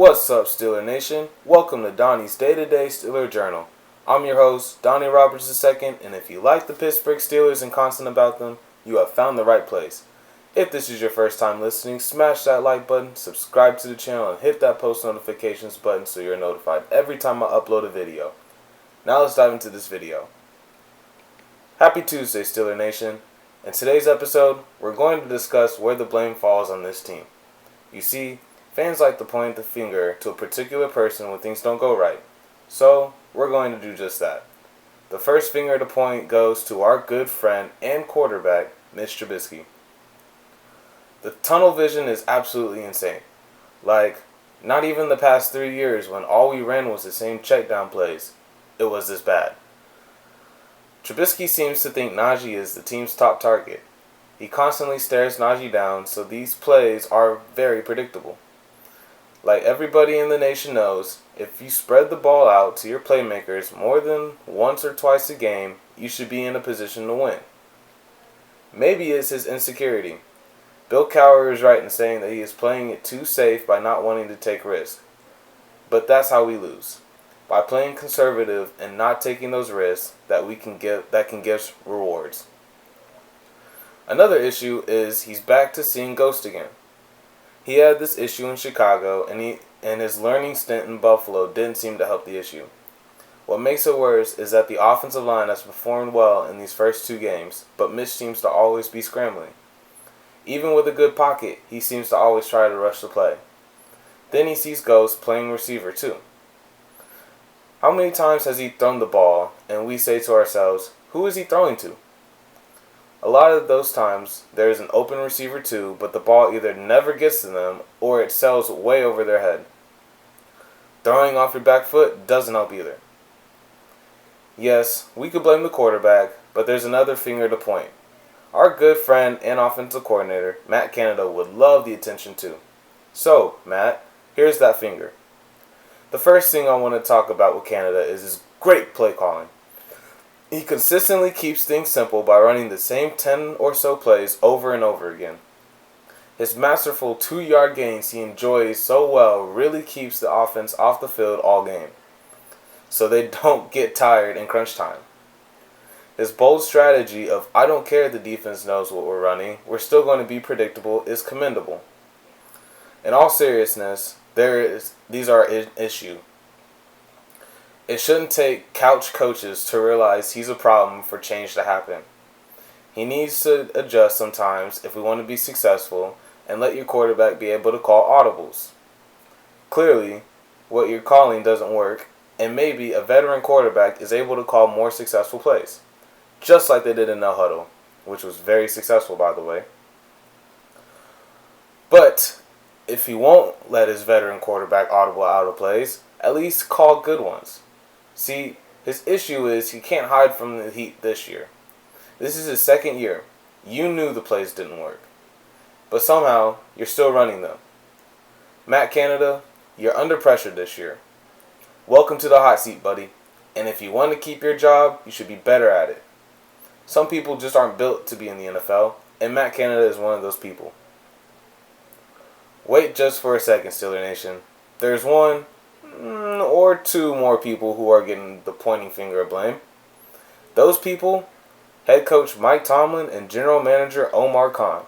What's up, Steeler Nation? Welcome to Donnie's Day-to-Day Steeler Journal. I'm your host, Donnie Roberts II, and if you like the Pittsburgh Steelers and content about them, you have found the right place. If this is your first time listening, smash that like button, subscribe to the channel, and hit that post notifications button so you're notified every time I upload a video. Now let's dive into this video. Happy Tuesday, Steeler Nation. In today's episode, we're going to discuss where the blame falls on this team. You see, fans like to point the finger to a particular person when things don't go right. So, we're going to do just that. The first finger to point goes to our good friend and quarterback, Mitch Trubisky. The tunnel vision is absolutely insane. Like, not even the past 3 years when all we ran was the same check down plays, it was this bad. Trubisky seems to think Najee is the team's top target. He constantly stares Najee down, so these plays are very predictable. Like everybody in the nation knows, if you spread the ball out to your playmakers more than once or twice a game, you should be in a position to win. Maybe it's his insecurity. Bill Cowher is right in saying that he is playing it too safe by not wanting to take risks. But that's how we lose. By playing conservative and not taking those risks that can give rewards. Another issue is he's back to seeing ghosts again. He had this issue in Chicago, and his learning stint in Buffalo didn't seem to help the issue. What makes it worse is that the offensive line has performed well in these first 2 games, but Mitch seems to always be scrambling. Even with a good pocket, he seems to always try to rush the play. Then he sees ghosts playing receiver too. How many times has he thrown the ball, and we say to ourselves, who is he throwing to? A lot of those times, there is an open receiver too, but the ball either never gets to them, or it sails way over their head. Throwing off your back foot doesn't help either. Yes, we could blame the quarterback, but there's another finger to point. Our good friend and offensive coordinator, Matt Canada, would love the attention too. So, Matt, here's that finger. The first thing I want to talk about with Canada is his great play calling. He consistently keeps things simple by running the same 10 or so plays over and over again. His masterful 2-yard gains he enjoys so well really keeps the offense off the field all game, so they don't get tired in crunch time. His bold strategy of I don't care if the defense knows what we're running, we're still going to be predictable is commendable. In all seriousness, these are an issue. It shouldn't take couch coaches to realize he's a problem for change to happen. He needs to adjust sometimes if we want to be successful and let your quarterback be able to call audibles. Clearly, what you're calling doesn't work, and maybe a veteran quarterback is able to call more successful plays, just like they did in No Huddle, which was very successful, by the way. But if he won't let his veteran quarterback audible out of plays, at least call good ones. See, his issue is he can't hide from the heat this year. This is his 2nd year. You knew the plays didn't work. But somehow, you're still running them. Matt Canada, you're under pressure this year. Welcome to the hot seat, buddy. And if you want to keep your job, you should be better at it. Some people just aren't built to be in the NFL, and Matt Canada is one of those people. Wait just for a second, Steeler Nation. There's 1 or 2 more people who are getting the pointing finger of blame. Those people, head coach Mike Tomlin and general manager Omar Khan.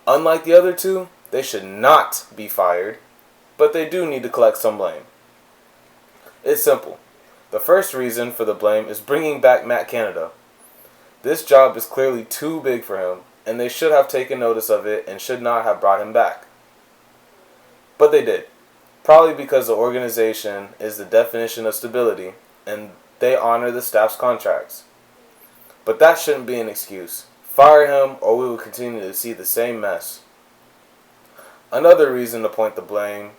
Unlike the other 2, they should not be fired, but they do need to collect some blame. It's simple. The first reason for the blame is bringing back Matt Canada. This job is clearly too big for him, and they should have taken notice of it and should not have brought him back. But they did. Probably because the organization is the definition of stability, and they honor the staff's contracts. But that shouldn't be an excuse. Fire him, or we will continue to see the same mess. Another reason to point the blame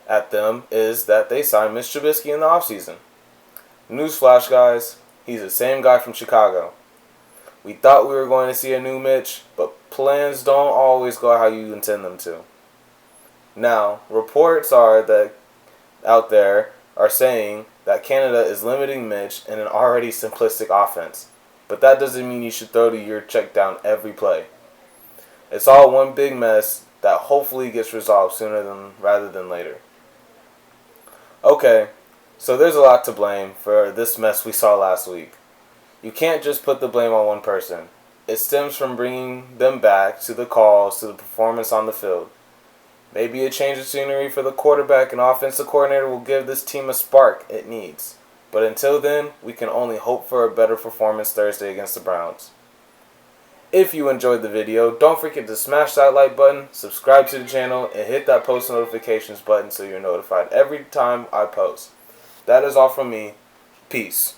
at them is that they signed Mitch Trubisky in the offseason. Newsflash, guys, he's the same guy from Chicago. We thought we were going to see a new Mitch, but plans don't always go how you intend them to. Now, reports out there are saying that Canada is limiting Mitch in an already simplistic offense, but that doesn't mean you should throw to your check down every play. It's all one big mess that hopefully gets resolved sooner rather than later. Okay, so there's a lot to blame for this mess we saw last week. You can't just put the blame on one person. It stems from bringing them back to the calls to the performance on the field. Maybe a change of scenery for the quarterback and offensive coordinator will give this team a spark it needs. But until then, we can only hope for a better performance Thursday against the Browns. If you enjoyed the video, don't forget to smash that like button, subscribe to the channel, and hit that post notifications button so you're notified every time I post. That is all from me. Peace.